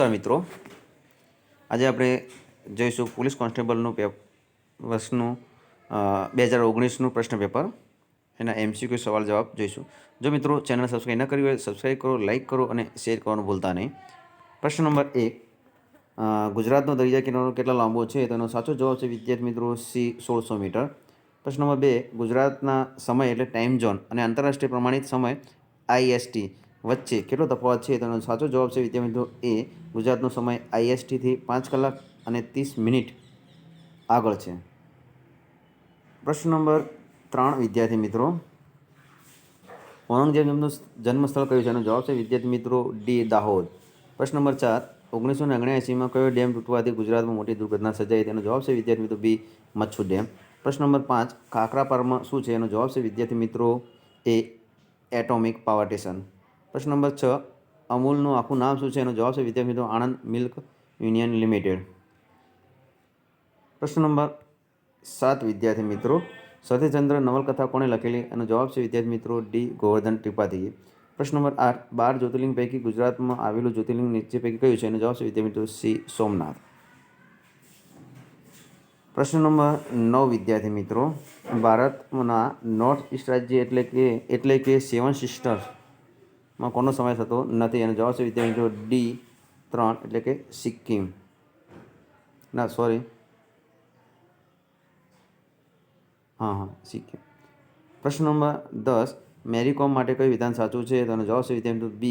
નમસ્કાર મિત્રો, આજે આપણે જોઈશું પોલીસ કોન્સ્ટેબલનું વર્ષનું 2019નું પ્રશ્ન પેપર, એના MCQ સવાલ જવાબ જોઈશું. જો મિત્રો ચેનલ સબસ્ક્રાઈબ ન કરી હોય સબસ્ક્રાઈબ કરો, લાઇક કરો અને શેર કરવાનું ભૂલતા નહીં. પ્રશ્ન નંબર 1, ગુજરાતનો દરિયા કિનારો કેટલા લાંબો છે? તો એનો સાચો જવાબ છે વિદ્યાર્થી મિત્રો C 1600 મીટર. પ્રશ્ન નંબર 2, ગુજરાતના સમય એટલે ટાઈમ ઝોન અને આંતરરાષ્ટ્રીય પ્રમાણિત સમય IST વચ્ચે કેટલો તફાવત છે? તેનો સાચો જવાબ છે વિદ્યાર્થી મિત્રો A, ગુજરાતનો સમય ISTથી 5 કલાક અને 30 મિનિટ આગળ છે. પ્રશ્ન નંબર 3 વિદ્યાર્થી મિત્રો, ઔરંગઝેબનું જન્મસ્થળ કયું છે? એનો જવાબ છે વિદ્યાર્થી મિત્રો D, દાહોદ. પ્રશ્ન નંબર 4, 1979માં કયો ડેમ તૂટવાથી ગુજરાતમાં મોટી દુર્ઘટના સર્જાઈ? તેનો જવાબ છે વિદ્યાર્થી મિત્રો B, મચ્છુ ડેમ. પ્રશ્ન નંબર 5, કાકરાપારમાં શું છે? એનો જવાબ છે વિદ્યાર્થી મિત્રો A, એટોમિક પાવર સ્ટેશન. પ્રશ્ન નંબર 6, અમૂલનું આખું નામ શું છે? એનો જવાબ છે વિદ્યાર્થી મિત્રો આણંદ મિલ્ક યુનિયન લિમિટેડ. પ્રશ્ન નંબર 7 વિદ્યાર્થી મિત્રો, સતીચંદ્ર નવલકથા કોણે લખેલી? એનો જવાબ છે વિદ્યાર્થી મિત્રો D, ગોવર્ધન ત્રિપાઠીએ. પ્રશ્ન નંબર 8, 12 જ્યોતિર્લિંગ પૈકી ગુજરાતમાં આવેલું જ્યોતિર્લિંગ નીચે પૈકી કયું છે? એનો જવાબ છે વિદ્યાર્થી મિત્રો C, સોમનાથ. પ્રશ્ન નંબર 9 વિદ્યાર્થી મિત્રો, ભારતના નોર્થ ઇસ્ટ રાજ્ય એટલે કે 7 સિસ્ટર્સમાં કોનો સમાવેશ થતો નથી? એનો જવાબ છે વિદ્યાર્થી મિત્રો D, 3 એટલે કે સિક્કિમ. સિક્કિમ. પ્રશ્ન નંબર 10, મેરી કોમ માટે કયું વિધાન સાચું છે? તો એનો જવાબ છે વિદ્યાર્થી મિત્રો B,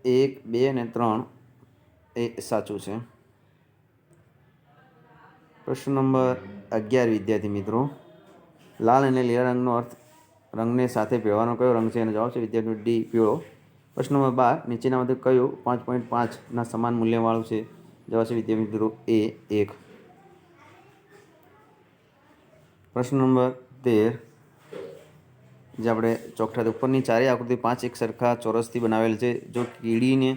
1, 2 અને 3 એ સાચું છે. પ્રશ્ન નંબર 11 વિદ્યાર્થી મિત્રો, લાલ અને લીલા રંગનો અર્થ રંગને સાથે ભેળવાનો કયો રંગ છે? એનો જવાબ છે વિદ્યાર્થી D, પીળો. પ્રશ્ન નંબર 12, નીચેનામાંથી કયું 5.5ના સમાન મૂલ્યવાળું છે? જવાબ છે વિદ્યાર્થી મિત્રો A, 1. પ્રશ્ન નંબર 13, જે આપણે ચોકઠા ઉપરની ચારેય આકૃતિ 5 એક સરખા ચોરસથી બનાવેલ છે. જો કીડીને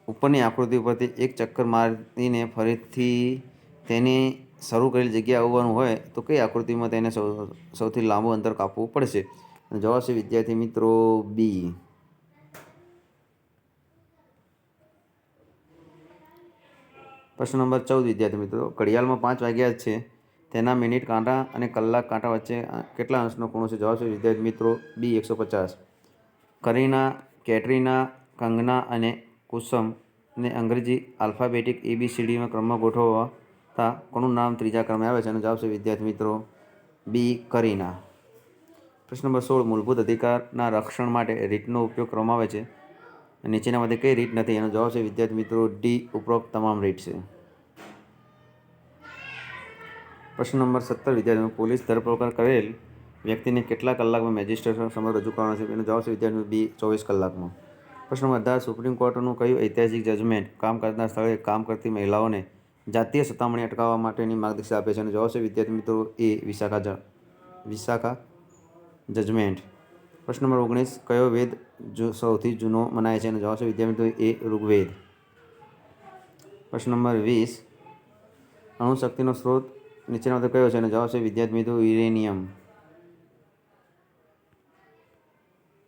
ઉપરની આકૃતિ ઉપરથી એક ચક્કર મારીને ફરીથી તેની શરૂ કરેલી જગ્યાએ આવવાનું હોય તો કઈ આકૃતિમાં તેને સૌથી લાંબુ અંતર કાપવું પડશે? જવાબ છે વિદ્યાર્થી મિત્રો B. પ્રશ્ન નંબર 14 વિદ્યાર્થી મિત્રો, ઘડિયાળમાં 5 વાગ્યા છે, તેના મિનિટ કાંટા અને કલાક કાંટા વચ્ચે કેટલા અંશનો ખૂણો છે? જવાબ છે વિદ્યાર્થી મિત્રો B, 150. કરીના, કેટરીના, કંગના અને કુસમને અંગ્રેજી આલ્ફાબેટિક ABCDમાં ક્રમમાં ગોઠવતા કોનું નામ ત્રીજા ક્રમે આવે છે? અને જવાબ છે વિદ્યાર્થી મિત્રો B, કરીના. પ્રશ્ન નંબર 16, મૂળભૂત અધિકારના રક્ષણ માટે રીતનો ઉપયોગ કરવામાં આવે છે, નીચેનામાંથી કઈ રીત નથી? એનો જવાબ છે વિદ્યાર્થી મિત્રો D, ઉપરોક્ત તમામ રીત છે. પ્રશ્ન નંબર 17 વિદ્યાર્થી મિત્રો, પોલીસ ધરપકડ કરેલ વ્યક્તિને કેટલા કલાકમાં મેજિસ્ટ્રેટ સમક્ષ રજૂ કરવાનો છે? એનો જવાબ છે વિદ્યાર્થી B, 24 કલાકમાં. પ્રશ્ન નંબર 18, સુપ્રીમ કોર્ટનું કયું ઐતિહાસિક જજમેન્ટ કામ કરતા સ્થળે કામ કરતી મહિલાઓને જાતીય સતામણી અટકાવવા માટેની માર્ગદર્શિકા આપે છે? એનો જવાબ છે વિદ્યાર્થી મિત્રો A, વિશાખા જજમેન્ટ. પ્રશ્ન નંબર 19, કયો વેદ સૌથી જૂનો મનાય છે? એનો જવાબ છે વિદ્યાર્થી મિત્રો A, ઋગ્વેદ. પ્રશ્ન નંબર 20, અણુશક્તિનો સ્ત્રોત નીચેનામાંથી કયો છે? એનો જવાબ છે વિદ્યાર્થી મિત્રો યુરેનિયમ.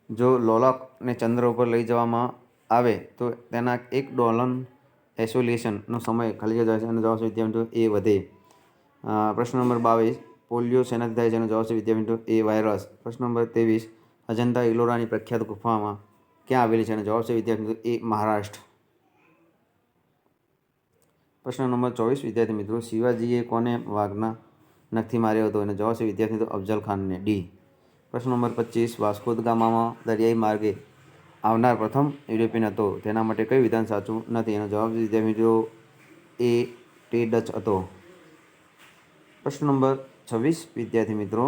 જો લોલાકને ચંદ્ર ઉપર લઈ જવામાં આવે તો તેના એક ડોલન એસોલિએશનનો સમય ખાલી જગ્યા છે. એનો જવાબ છે વિદ્યાર્થી મિત્રો A, વધે. પ્રશ્ન નંબર 22, પોલિયો શેનાથી થાય છે? એનો જવાબ છે વિદ્યાર્થી મિત્રો A, વાયરસ. પ્રશ્ન નંબર 23, અજંતા ઇલોરાની પ્રખ્યાત ગુફામાં ક્યાં આવેલી છે? એનો જવાબ છે વિદ્યાર્થી મિત્રો A, મહારાષ્ટ્ર. પ્રશ્ન નંબર 24 વિદ્યાર્થી મિત્રો, શિવાજીએ કોને વાઘના નખથી માર્યો હતો? એનો જવાબ છે વિદ્યાર્થી મિત્રો અફઝલ ખાનને, D. પ્રશ્ન નંબર 25, વાસ્કો દ ગામામાં દરિયાઈ માર્ગે આવનાર પ્રથમ યુરોપિયન હતો, તેના માટે કયું વિધાન સાચું નથી? એનો જવાબ છે વિદ્યાર્થી મિત્રો A, તે ડચ હતો. પ્રશ્ન નંબર 26 વિદ્યાર્થી મિત્રો,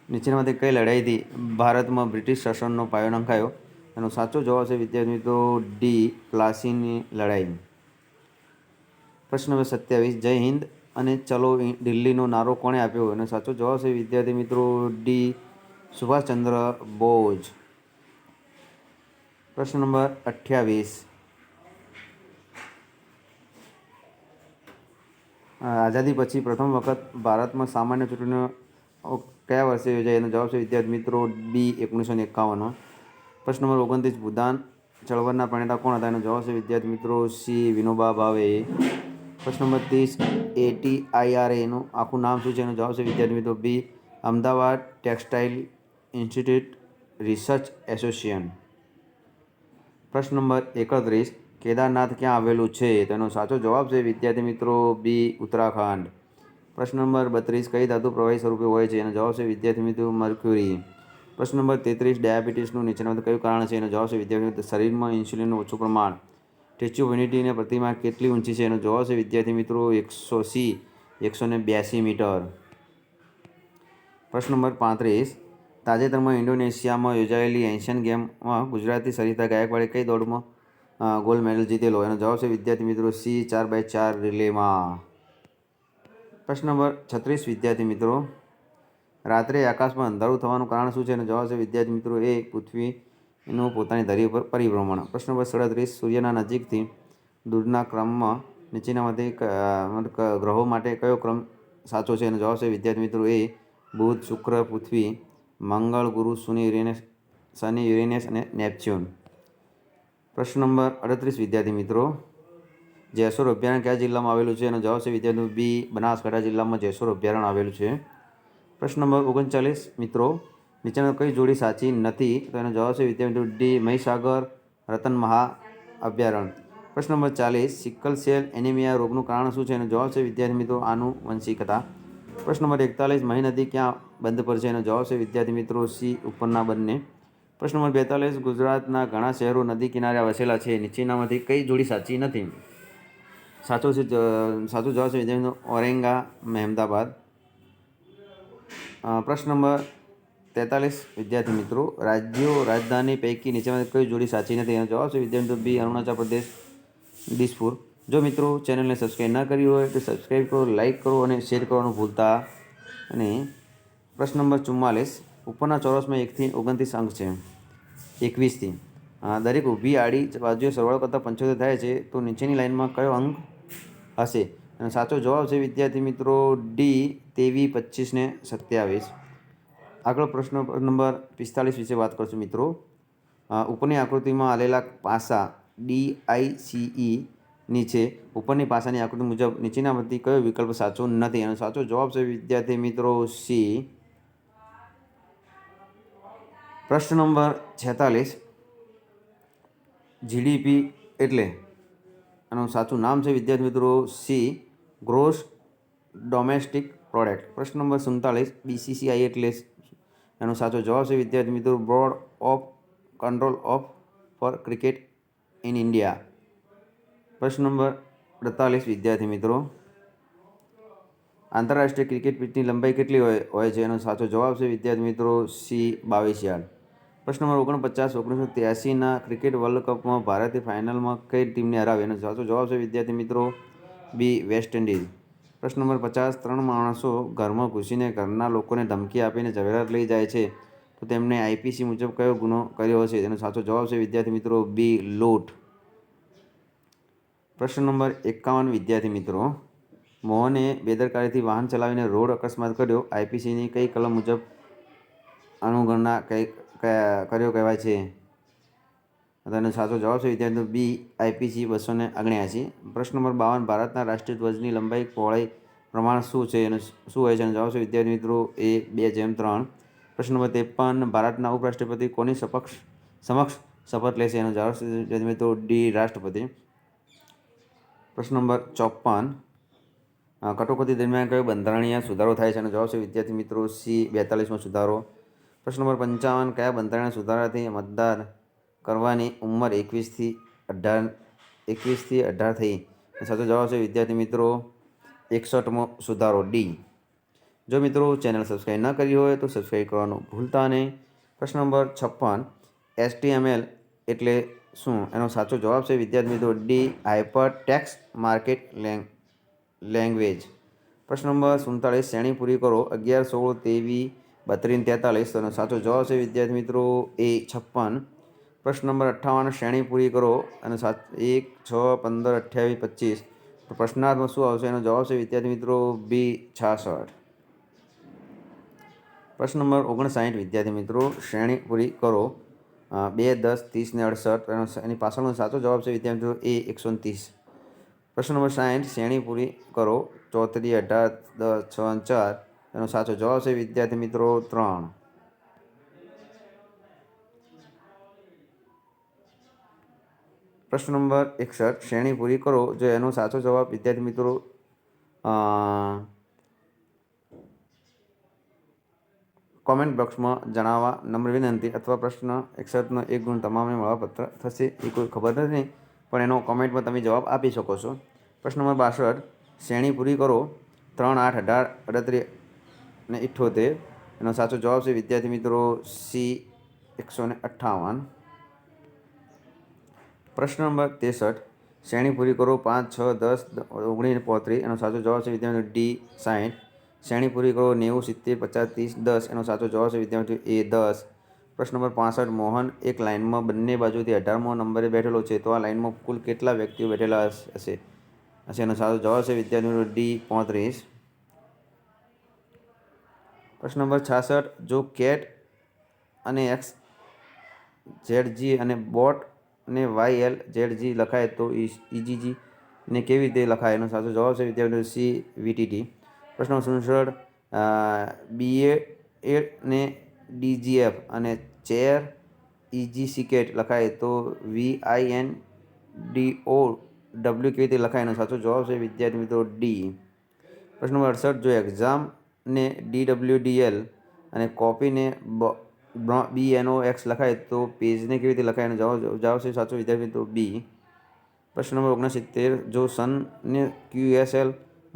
નીચેનામાંથી કઈ લડાઈથી ભારતમાં બ્રિટિશ શાસનનો પાયો નંખાયો? એનો સાચો જવાબ છે વિદ્યાર્થી મિત્રો D, પ્લાસીની લડાઈ. પ્રશ્ન નંબર 27, જય હિન્દ અને ચલો દિલ્હીનો નારો કોણે આપ્યો? અને સાચો જવાબ છે વિદ્યાર્થી મિત્રો D, સુભાષચંદ્ર બોઝ. પ્રશ્ન નંબર 28, આઝાદી પછી પ્રથમ વખત ભારતમાં સામાન્ય ચૂંટણીઓ કયા વર્ષે યોજાઈ? એનો જવાબ છે વિદ્યાર્થી મિત્રો B, 1951. પ્રશ્ન નંબર 29, ભૂદાન ચળવળના પ્રણેતા કોણ હતા? એનો જવાબ છે વિદ્યાર્થી મિત્રો સી વિનોબા ભાવે. પ્રશ્ન નંબર 30 ATIRAનું આખું નામ શું છે? એનો જવાબ છે વિદ્યાર્થી મિત્રો B Ahmedabad textile institute research association. પ્રશ્ન નંબર 31 કેદારનાથ ક્યાં આવેલું છે? તેનો સાચો જવાબ છે વિદ્યાર્થી મિત્રો બી ઉત્તરાખંડ. પ્રશ્ન નંબર 32 કઈ ધાતુ પ્રવાહી સ્વરૂપે હોય છે? એનો જવાબ છે વિદ્યાર્થી મિત્રો મર્ક્યુરી. પ્રશ્ન નંબર 33 ડાયાબિટીસનું નીચેનામાંથી કયું કારણ છે? એનો જવાબ છે વિદ્યાર્થી મિત્રો શરીરમાં ઇન્સ્યુલિનનું ઓછું પ્રમાણ. સ્ટેચ્યુ ઓફ યુનિટીની પ્રતિમા કેટલી ઊંચી છે? એનો જવાબ છે વિદ્યાર્થી મિત્રો 182 મીટર. પ્રશ્ન નંબર 35 તાજેતરમાં ઇન્ડોનેશિયામાં યોજાયેલી એશિયન ગેમમાં ગુજરાતી સરિતા ગાયકવાડે કઈ દોડમાં ગોલ્ડ મેડલ જીતેલો? એનો જવાબ છે વિદ્યાર્થી મિત્રો સી 4x4 રિલેમાં. પ્રશ્ન નંબર 36 વિદ્યાર્થી મિત્રો રાત્રે આકાશમાં અંધારું થવાનું કારણ શું છે? એનો જવાબ છે વિદ્યાર્થી મિત્રો એ પૃથ્વીનું પોતાની ધરી ઉપર પરિભ્રમણ. પ્રશ્ન નંબર 37 સૂર્યના નજીકથી દૂરના ક્રમમાં નીચેનામાંથી ગ્રહો માટે કયો ક્રમ સાચો છે? એનો જવાબ છે વિદ્યાર્થી મિત્રો એ બુધ શુક્ર પૃથ્વી મંગળ ગુરુ શનિ યુરેનસ અને નેપચ્યુન. પ્રશ્ન નંબર 38 વિદ્યાર્થી મિત્રો જેસોર અભયારણ્ય કયા જિલ્લામાં આવેલું છે? એનો જવાબ છે વિદ્યાર્થી બી બનાસકાંઠા જિલ્લામાં જેસોર અભયારણ્ય આવેલું છે. પ્રશ્ન નંબર 39 મિત્રો નીચેનો કઈ જોડી સાચી નથી? તો એનો જવાબ છે વિદ્યાર્થી મિત્રો ડી મહીસાગર રતન મહા અભયારણ્ય. પ્રશ્ન નંબર 40 સિકલ સેલ એનિમિયા રોગનું કારણ શું છે? એનો જવાબ છે વિદ્યાર્થી મિત્રો આનુવંશિકતા. પ્રશ્ન નંબર 41 મહી નદી ક્યાં બંધ પર છે? એનો જવાબ છે વિદ્યાર્થી મિત્રો સી ઉપરના બંને. પ્રશ્ન નંબર 42 ગુજરાતના ઘણા શહેરો નદી કિનારે વસેલા છે. નીચેનામાંથી કઈ જોડી સાચી નથી? સાચો જવાબ છે વિદ્યાર્થી મિત્રો ઔરંગા મહેમદાબાદ. પ્રશ્ન નંબર 43 વિદ્યાર્થી મિત્રો રાજધાની પૈકી નીચેમાંથી કઈ જોડી સાચી નથી? એનો જવાબ છે વિદ્યાર્થી મિત્રો બી અરુણાચલ પ્રદેશ દિસપુર. જો મિત્રો ચેનલને સબસ્ક્રાઈબ ના કરી હોય તો સબસ્ક્રાઈબ કરો, લાઇક કરો અને શેર કરવાનું ભૂલતા. અને પ્રશ્ન નંબર 44 ઉપરના ચોરસમાં 1 થી 29 અંક છે 21થી દરેક ઊભી આડી બાજુએ સરવાળો કરતાં 75 થાય છે તો નીચેની લાઇનમાં કયો અંક હશે? અને સાચો જવાબ છે વિદ્યાર્થી મિત્રો ડી 23, 25 ને 27. આગળ પ્રશ્ન નંબર 45 વિશે વાત કરશું મિત્રો. ઉપરની આકૃતિમાં આલેલા પાસા DICE નીચે ઉપરની પાસાની આકૃતિ મુજબ નીચેનામાંથી કયો વિકલ્પ સાચો નથી? એનો સાચો જવાબ છે વિદ્યાર્થી મિત્રો સી. પ્રશ્ન નંબર 46 GDP એટલે એનું સાચું નામ છે વિદ્યાર્થી મિત્રો સી ગ્રોસ ડોમેસ્ટિક પ્રોડક્ટ. પ્રશ્ન નંબર 47 BCCI એટલે એનો સાચો જવાબ છે વિદ્યાર્થી મિત્રો board of control of for cricket in India. પ્રશ્ન નંબર 48 વિદ્યાર્થી મિત્રો આંતરરાષ્ટ્રીય ક્રિકેટ પિચની લંબાઈ કેટલી હોય છે? એનો સાચો જવાબ છે વિદ્યાર્થી મિત્રો સી 22 યાર્ડ. પ્રશ્ન નંબર 49 1983ના ક્રિકેટ વર્લ્ડ કપમાં ભારતે ફાઇનલમાં કઈ ટીમને હરાવી? એનો સાચો જવાબ છે વિદ્યાર્થી મિત્રો બી વેસ્ટ ઇન્ડિઝ. પ્રશ્ન નંબર 50 3 માણસો ઘરમાં ઘૂસીને ઘરના લોકોને ધમકી આપીને ઝવેરાત લઈ જાય છે તો તેમણે IPC મુજબ કયો ગુનો કર્યો હશે? તેનો સાચો જવાબ છે વિદ્યાર્થી મિત્રો બી લૂંટ. પ્રશ્ન નંબર 51 વિદ્યાર્થી મિત્રો મોહને બેદરકારીથી વાહન ચલાવીને રોડ અકસ્માત કર્યો. IPCની કઈ કલમ મુજબ અનુગણના કર્યો કહેવાય છે? તેનો સાચો જવાબ છે વિદ્યાર્થી બી IPC 279. પ્રશ્ન નંબર 52 ભારતના રાષ્ટ્રીય ધ્વજની લંબાઈ પહોળાઈ પ્રમાણ શું છે? એનો શું હોય છે? એનો જવાબ છે વિદ્યાર્થી મિત્રો એ 2:3. પ્રશ્ન નંબર 53 ભારતના ઉપરાષ્ટ્રપતિ કોની સમક્ષ શપથ લેશે? એનો જવાબ છે વિદ્યાર્થી મિત્રો ડી રાષ્ટ્રપતિ. પ્રશ્ન નંબર 54 કટોકટી દરમિયાન કયો બંધારણીય સુધારો થાય છે? એનો જવાબ છે વિદ્યાર્થી મિત્રો સી 42મો સુધારો. પ્રશ્ન નંબર 55 કયા બંધારણીય સુધારાથી મતદાન કરવાની ઉંમર 21થી 18 થઈ? સાચો જવાબ છે વિદ્યાર્થી મિત્રો 61મો સુધારો ડી. જો મિત્રો ચેનલ સબસ્ક્રાઈબ ન કરી હોય તો સબસ્ક્રાઈબ કરવાનું ભૂલતા નહીં. પ્રશ્ન નંબર 56 HTML એટલે શું? એનો સાચો જવાબ છે વિદ્યાર્થી મિત્રો D hyper text market language. પ્રશ્ન નંબર 47 શ્રેણી પૂરી કરો 11, 16, 23, 32, 43. તેનો સાચો જવાબ છે વિદ્યાર્થી મિત્રો એ 56. પ્રશ્ન નંબર 58 શ્રેણી પૂરી કરો અને 1, 6, 15, 28, 25. તો પ્રશ્નાર્થમાં શું આવશે? એનો જવાબ છે વિદ્યાર્થી મિત્રો બી 66. પ્રશ્ન નંબર 59 વિદ્યાર્થી મિત્રો શ્રેણી પૂરી કરો 2, 10, 30 ને 68 એની પાછળનો સાચો જવાબ છે વિદ્યાર્થી મિત્રો એ 130. પ્રશ્ન નંબર 60 શ્રેણી પૂરી કરો 34, 18, 10, 6 અને 4 એનો સાચો જવાબ છે વિદ્યાર્થી મિત્રો 3. પ્રશ્ન નંબર 61 શ્રેણી પૂરી કરો જો એનો સાચો જવાબ વિદ્યાર્થી મિત્રો કોમેન્ટ બોક્સમાં જણાવવા નમ્ર વિનંતી. અથવા પ્રશ્ન 61નો 1 ગુણ તમામને મળવાપત્ર થશે એ કોઈ ખબર નથી, પણ એનો કોમેન્ટમાં તમે જવાબ આપી શકો છો. પ્રશ્ન નંબર 62 શ્રેણી પૂરી કરો 3, 8, 18, 38 અને 78 એનો સાચો જવાબ છે વિદ્યાર્થી મિત્રો સી 158. પ્રશ્ન નંબર 63 શ્રેણી પૂરી કરો 5, 6, 10, 19, 35 એનો સાચો જવાબ છે વિદ્યાર્થી ડી 60. શ્રેણી પૂરી કરો 90, 70, 50, 30, 10 એનો સાચો જવાબ છે વિદ્યાર્થી એ 10. પ્રશ્ન નંબર 65 મોહન એક લાઇનમાં બંને બાજુથી 18મો નંબરે બેઠેલો છે તો આ લાઇનમાં કુલ કેટલા વ્યક્તિઓ બેઠેલા હશે? એનો સાચો જવાબ છે વિદ્યાર્થી ડી 35. પ્રશ્ન નંબર 66 જો કેટ અને એક્સ ઝેડજી અને બોટ ને YL ZG લખાય તો EGG ને કેવી રીતે લખાય? એનો સાચો જવાબ છે વિદ્યાર્થીઓ સી VTT. પ્રશ્ન નંબર 67 BA ને DGF અને ચેર EGCકેટ લખાય તો VINDOW કેવી રીતે લખાય? એનો સાચો જવાબ છે વિદ્યાર્થી મિત્રો ડી. પ્રશ્ન નંબર 68 જો એક્ઝામ ને DWDL અને કોપીને BNOX લખાય તો પેજને કેવી રીતે લખાય? એનો જવાબ છે સાચો વિદ્યાર્થી મિત્રો બી. પ્રશ્ન નંબર 69 જો સનને QSL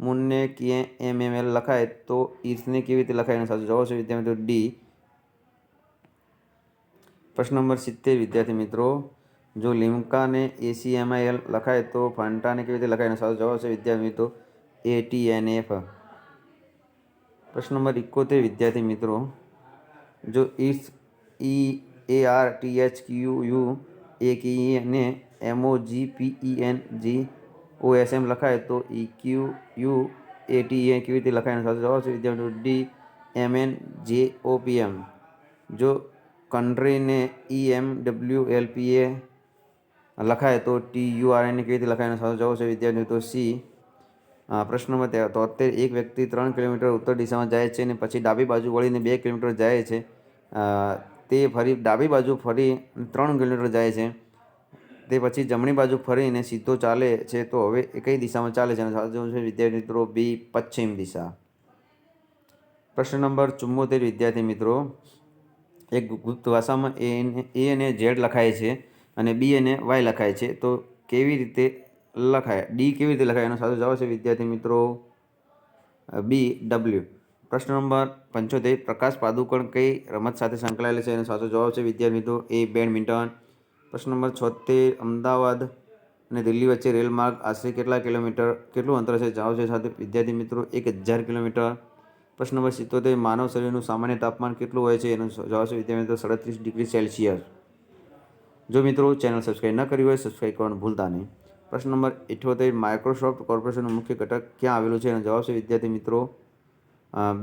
મૂનને KMML લખાય તો ઈર્થને કેવી રીતે લખાય? એનો સાચો જવાબ છે વિદ્યાર્થી મિત્રો ડી. પ્રશ્ન નંબર 70 વિદ્યાર્થી મિત્રો જો લિમ્કાને ACMIL લખાય તો ફાન્ટાને કેવી રીતે લખાય? એનો સાચો જવાબ છે વિદ્યાર્થી મિત્રો ATNF. પ્રશ્ન નંબર 71 વિદ્યાર્થી મિત્રો જો ઈર્થ EARTHQU ને MOGPENGOSM લખાય તો EQUATA કેવી રીતે લખાય? એનો સાચો જવાબ છે વિદ્યાર્થી ડી MNJOPM. જો કન્ટ્રીને EMWLPA લખાય તો TURN કેવી રીતે લખાય? એનો સાચો જવાબ છે વિદ્યાર્થી મિત્રો સી. પ્રશ્ન નંબર 73 એક વ્યક્તિ 3 કિલોમીટર ઉત્તર દિશામાં જાય છે અને પછી ડાબી બાજુ વળીને 2 કિલોમીટર જાય છે. તે ફરી ડાબી બાજુ ફરી 3 કિલોમીટર જાય છે. તે પછી જમણી બાજુ ફરીને સીધો ચાલે છે તો હવે એ કઈ દિશામાં ચાલે છે? અને સાચો છે વિદ્યાર્થી મિત્રો બી પશ્ચિમ દિશા. પ્રશ્ન નંબર 74 વિદ્યાર્થી મિત્રો એક ગુપ્ત ભાષામાં એ અને ઝેડ લખાય છે અને બી અને વાય લખાય છે તો કેવી રીતે લખાય? ડી કેવી રીતે લખાય? એનો સાચો જવાબ છે વિદ્યાર્થી મિત્રો BW. પ્રશ્ન નંબર 75 પ્રકાશ પાદુકોણ કઈ રમત સાથે સંકળાયેલ છે? એનો સાચો જવાબ છે વિદ્યાર્થી મિત્રો એ બેડમિન્ટન. પ્રશ્ન નંબર 76 અમદાવાદ અને દિલ્હી વચ્ચે રેલ માર્ગ આશરે કેટલું અંતર છે? જવાબ છે સાથે વિદ્યાર્થી મિત્રો 1000 કિલોમીટર. પ્રશ્ન નંબર 77 માનવ શરીરનું સામાન્ય તાપમાન કેટલું હોય છે? એનો જવાબ છે વિદ્યાર્થી મિત્રો 37 ડિગ્રી સેલ્સિયસ. જો મિત્રો ચેનલ સબસ્ક્રાઈબ ન કરી હોય સબસ્ક્રાઈબ કરવાનું ભૂલતા નહીં. પ્રશ્ન નંબર 78 માઇક્રોસોફ્ટ કોર્પોરેશનનું મુખ્ય ઘટક ક્યાં આવેલું છે? એનો જવાબ છે વિદ્યાર્થી મિત્રો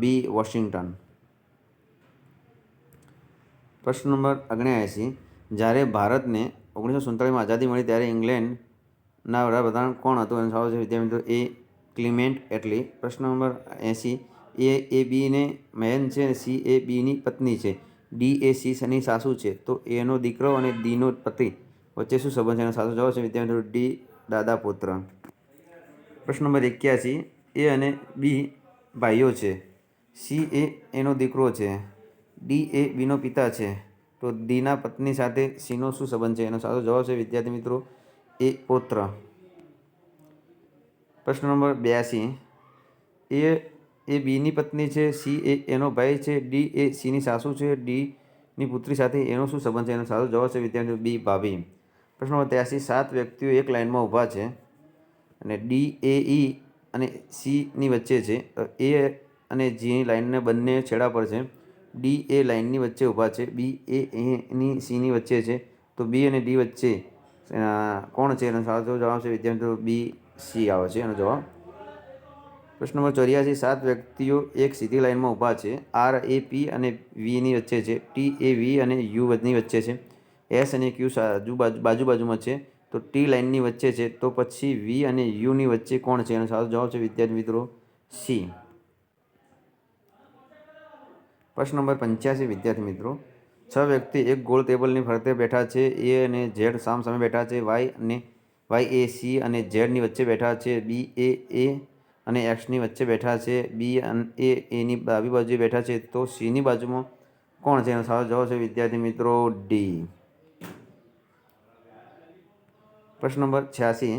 બી વોશિંગ્ટન. પ્રશ્ન નંબર 79 જ્યારે ભારતને 1947માં આઝાદી મળી ત્યારે ઇંગ્લેન્ડના વડાપ્રધાન કોણ હતું? એનો જવાબ છે વિદ્યાર્થી મિત્રો એ ક્લિમેન્ટ એટલી. પ્રશ્ન નંબર 80 એ બીને બહેન છે અને સી એ બીની પત્ની છે. ડી એ સી ની સાસુ છે તો એનો દીકરો અને ડીનો પતિ વચ્ચે શું સંબંધ છે? એનો સાચો જવાબ છે વિદ્યાર્થી મિત્રો ડી દાદા પુત્ર. પ્રશ્ન નંબર 81 એ અને બી ભાઈઓ છે. સી એનો દીકરો છે. ડી એ બીનો પિતા છે તો ડીના પત્ની સાથે સીનો શું સંબંધ છે? એનો સાચો જવાબ છે વિદ્યાર્થી મિત્રો એ પુત્ર. પ્રશ્ન નંબર 82 એ બીની પત્ની છે. સી એનો ભાઈ છે. ડી એ સીની સાસુ છે. ડીની પુત્રી સાથે એનો શું સંબંધ છે? એનો સાચો જવાબ છે વિદ્યાર્થી બી ભાભી. પ્રશ્ન નંબર 83 7 વ્યક્તિઓ એક લાઇનમાં ઊભા છે અને ડી એ ઈ અને સીની વચ્ચે છે. એ અને જીની લાઇનને બંને છેડા પર છે. ડી એ લાઇનની વચ્ચે ઊભા છે. બી એની સીની વચ્ચે છે તો બી અને ડી વચ્ચે કોણ છે? એનો સાચો જવાબ છે વિદ્યાર્થી બી સી આવે છે એનો જવાબ. પ્રશ્ન નંબર 84 7 વ્યક્તિઓ એક સીધી લાઇનમાં ઊભા છે. આર એ પી અને વીની વચ્ચે છે. ટી એ વી અને યુની વચ્ચે છે. એસ અને ક્યુ બાજુ બાજુમાં છે, તો ટી લાઇનની વચ્ચે છે, તો પછી વી અને યુની વચ્ચે કોણ છે? એનો સાચો જવાબ છે વિદ્યાર્થી મિત્રો સી. પ્રશ્ન નંબર 85 વિદ્યાર્થી મિત્રો, 6 વ્યક્તિ એક ગોળ ટેબલની ફરતે બેઠા છે. એ અને ઝેડ સામે બેઠા છે. વાય એ સી અને ઝેડની વચ્ચે બેઠા છે. બી એ અને એક્સની વચ્ચે બેઠા છે. બી એ એની ડાબી બાજુએ બેઠા છે, તો સીની બાજુમાં કોણ છે? એનો સાચો જવાબ છે વિદ્યાર્થી મિત્રો ડી. પ્રશ્ન નંબર 86,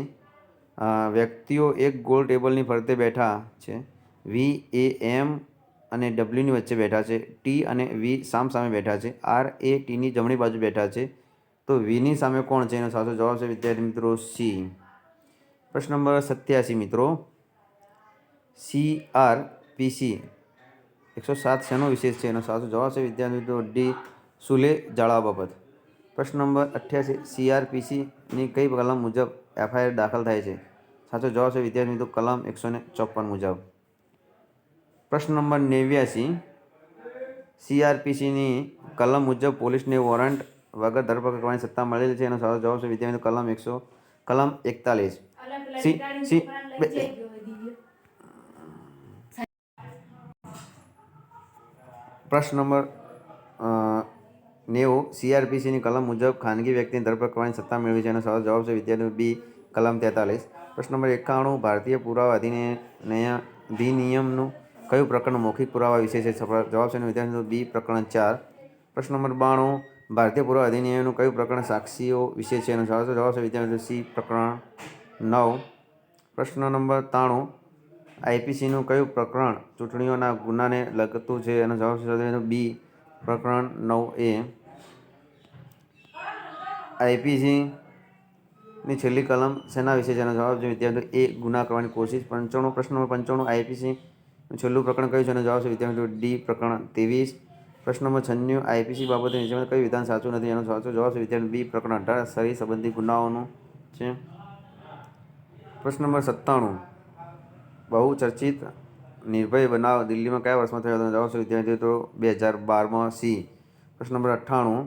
વ્યક્તિઓ એક ગોળ ટેબલની ફરતે બેઠા છે. વી એ એમ અને ડબલ્યુની વચ્ચે બેઠા છે. ટી અને વી સામે બેઠા છે. આર એ ટીની જમણી બાજુ બેઠા છે, તો વીની સામે કોણ છે? એનો સાચો જવાબ છે વિદ્યાર્થી મિત્રો સી. પ્રશ્ન નંબર 87 મિત્રો, CRPC 107 શેનો વિશેષ છે? એનો સાચો જવાબ છે વિદ્યાર્થી મિત્રો ડી. સુલે જાળવા બાબત. પ્રશ્ન નંબર 88, CRPCની કઈ કલમ મુજબ FIR દાખલ થાય છે? સાચો જવાબ છે વિદ્યાર્થી મિત્રો કલમ 154 મુજબ. પ્રશ્ન નંબર 89, CRPCની કલમ મુજબ પોલીસને વોરંટ વગર ધરપકડ કરવાની સત્તા મળેલી છે. એનો સાચો જવાબ છે વિદ્યાર્થી મિત્રો કલમ 41. પ્રશ્ન નંબર 90, CRPCની કલમ મુજબ ખાનગી વ્યક્તિની ધરપકડ કરવાની સત્તા મેળવી છે. એનો સાચો જવાબ છે વિદ્યાર્થી બી કલમ 43. પ્રશ્ન નંબર 91, ભારતીય પુરાવા અધિનિયમનું કયું પ્રકરણ મૌખિક પુરાવા વિશે છે? જવાબ છે વિદ્યાર્થી બી પ્રકરણ 4. પ્રશ્ન નંબર 92, ભારતીય પુરાવા અધિનિયમનું કયું પ્રકરણ સાક્ષીઓ વિશે છે? એનો સાચો જવાબ છે વિદ્યાર્થી સી પ્રકરણ 9. પ્રશ્ન નંબર 93, IPCનું કયું પ્રકરણ ચૂંટણીઓના ગુનાને લગતું છે? એનો જવાબ છે બી પ્રકરણ 9A. IPCની છેલ્લી કલમ શેના વિશે છે? એનો જવાબ છે વિદ્યાર્થી એ ગુના કરવાની કોશિશ. 95, પ્રશ્ન નંબર 95, IPCનું છેલ્લું પ્રકરણ કયું છે? એનો જવાબ છે વિદ્યાર્થી ડી પ્રકરણ 23. પ્રશ્ન નંબર 96, IPC બાબતે નીચેમાં કયું વિધાન સાચું નથી? એનો સાચો જવાબ છે વિદ્યાર્થી બી પ્રકરણ 18 શરીર સંબંધી ગુનાઓનું છે. પ્રશ્ન નંબર 97, બહુ ચર્ચિત નિર્ભય બનાવ દિલ્હીમાં કયા વર્ષમાં થયો હતો? જવાબ છે વિદ્યાર્થી તો 2012માં સી. પ્રશ્ન નંબર 98,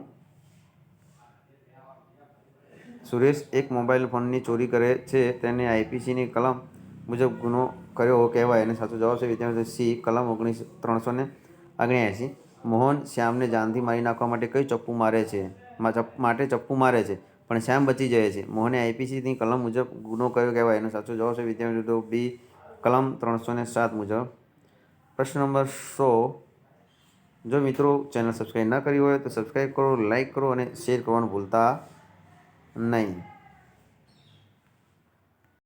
સુરેશ એક મોબાઈલ ફોનની ચોરી કરે છે, તેને IPCની કલમ મુજબ ગુનો કર્યો કહેવાય? એને સાચો જવાબ છે વિદ્યાર્થી સી કલમ 379. મોહન શ્યામને જાનથી મારી નાખવા માટે ચપ્પુ મારે છે, પણ શ્યામ બચી જાય છે. મોહને IPCની કલમ મુજબ ગુનો કર્યો કહેવાય? એનો સાચો જવાબ છે વિદ્યાર્થી તો બી કલમ 307 મુજબ. પ્રશ્ન નંબર 100, જો મિત્રો ચેનલ સબસ્ક્રાઈબ ના કરી હોય તો સબસ્ક્રાઈબ કરો, લાઈક કરો અને શેર કરવાનું ભૂલતા નહીં.